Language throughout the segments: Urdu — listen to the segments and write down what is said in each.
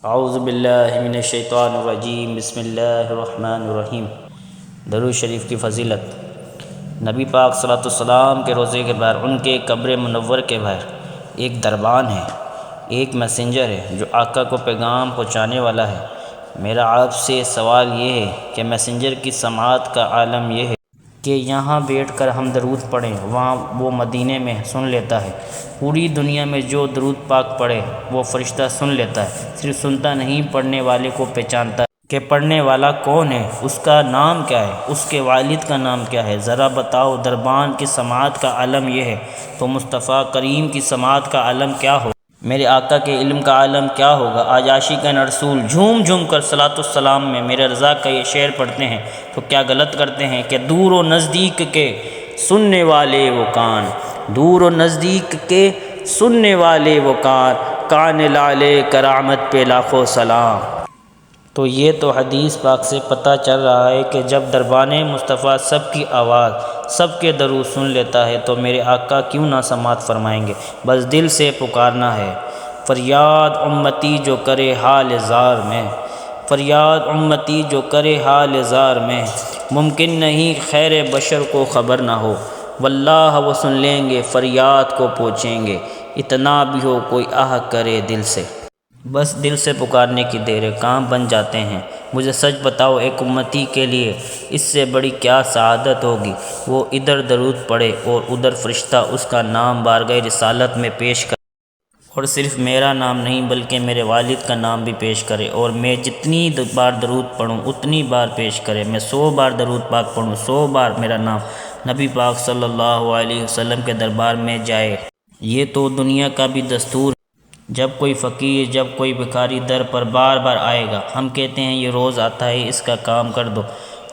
اعوذ باللہ من الشیطان الرجیم، بسم اللہ الرحمن الرحیم۔ درود شریف کی فضیلت۔ نبی پاک صلی اللہ علیہ وسلم کے روضے کے باہر، ان کے قبر منور کے باہر ایک دربان ہے، ایک میسنجر ہے جو آقا کو پیغام پہنچانے والا ہے۔ میرا آپ سے سوال یہ ہے کہ میسنجر کی سماعت کا عالم یہ ہے کہ یہاں بیٹھ کر ہم درود پڑھیں، وہاں وہ مدینے میں سن لیتا ہے۔ پوری دنیا میں جو درود پاک پڑھے وہ فرشتہ سن لیتا ہے، صرف سنتا نہیں، پڑھنے والے کو پہچانتا ہے کہ پڑھنے والا کون ہے، اس کا نام کیا ہے، اس کے والد کا نام کیا ہے۔ ذرا بتاؤ، دربان کی سماعت کا عالم یہ ہے تو مصطفیٰ کریم کی سماعت کا عالم کیا ہو؟ میرے آقا کے علم کا عالم کیا ہوگا؟ آج عاشقان رسول جھوم جھوم کر صلاۃ السلام میں میرے رضا کا یہ شعر پڑھتے ہیں تو کیا غلط کرتے ہیں کہ دور و نزدیک کے سننے والے وہ کان، دور و نزدیک کے سننے والے وہ کان لالے کرامت پہ لاکھوں سلام۔ تو یہ تو حدیث پاک سے پتہ چل رہا ہے کہ جب دربان مصطفیٰ سب کی آواز، سب کے درود سن لیتا ہے تو میرے آقا کیوں نہ سماعت فرمائیں گے؟ بس دل سے پکارنا ہے، فریاد امتی جو کرے حال زار میں، فریاد امتی جو کرے حال زار میں، ممکن نہیں خیر بشر کو خبر نہ ہو، واللہ وہ سن لیں گے، فریاد کو پہنچیں گے، اتنا بھی ہو کوئی آہ کرے دل سے۔ بس دل سے پکارنے کی دیر ہے، کام بن جاتے ہیں۔ مجھے سچ بتاؤ، ایک امتی کے لیے اس سے بڑی کیا سعادت ہوگی؟ وہ ادھر درود پڑھے اور ادھر فرشتہ اس کا نام بارگاہ رسالت میں پیش کرے، اور صرف میرا نام نہیں بلکہ میرے والد کا نام بھی پیش کرے، اور میں جتنی بار درود پڑھوں اتنی بار پیش کرے۔ میں 100 بار درود پاک پڑھوں، 100 بار میرا نام نبی پاک صلی اللہ علیہ وسلم کے دربار میں جائے۔ یہ تو دنیا کا بھی دستور ہے۔ جب کوئی فقیر، جب کوئی بھکاری در پر بار بار آئے گا، ہم کہتے ہیں یہ روز آتا ہے، اس کا کام کر دو۔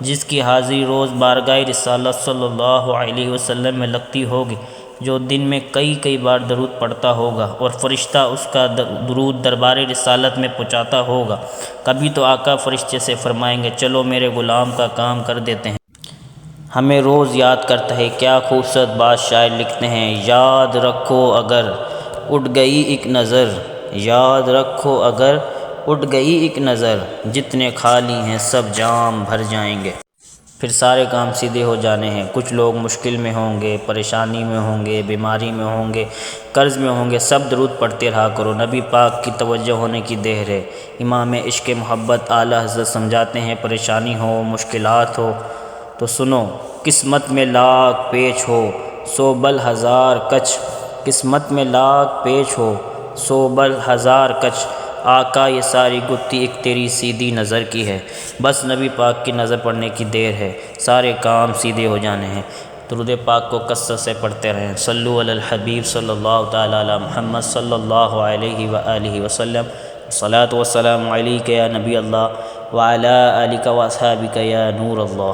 جس کی حاضری روز بارگاہ رسالت صلی اللہ علیہ وسلم میں لگتی ہوگی، جو دن میں کئی بار درود پڑھتا ہوگا اور فرشتہ اس کا درود دربار رسالت میں پہنچاتا ہوگا، کبھی تو آقا فرشتے سے فرمائیں گے چلو میرے غلام کا کام کر دیتے ہیں۔ ہمیں روز یاد کرتا ہے۔ کیا خوبصورت بات شاعر لکھتے ہیں، یاد رکھو اگر اٹھ گئی ایک نظر، یاد رکھو اگر اٹھ گئی ایک نظر، جتنے خالی ہیں سب جام بھر جائیں گے۔ پھر سارے کام سیدھے ہو جانے ہیں۔ کچھ لوگ مشکل میں ہوں گے، پریشانی میں ہوں گے، بیماری میں ہوں گے، قرض میں ہوں گے، سب درود پڑھتے رہا کرو، نبی پاک کی توجہ ہونے کی دیر ہے۔ امام عشق محبت اعلیٰ حضرت سمجھاتے ہیں، پریشانی ہو، مشکلات ہو تو سنو، قسمت میں لاکھ پیچ ہو 100 بل ہزار کچ، قسمت میں لاکھ پیچ ہو 100 بل ہزار کچ، آقا یہ ساری گتھی ایک تیری سیدھی نظر کی ہے۔ بس نبی پاک کی نظر پڑنے کی دیر ہے، سارے کام سیدھے ہو جانے ہیں۔ درود پاک کو کثرت سے پڑھتے رہیں۔ صلو علی الحبیب صلی اللہ تعالی علی محمد صلی اللہ علیہ وآلہ وسلم۔ الصلاۃ والسلام علیک یا نبی اللہ وعلی آلک واصحابک یا نور اللہ۔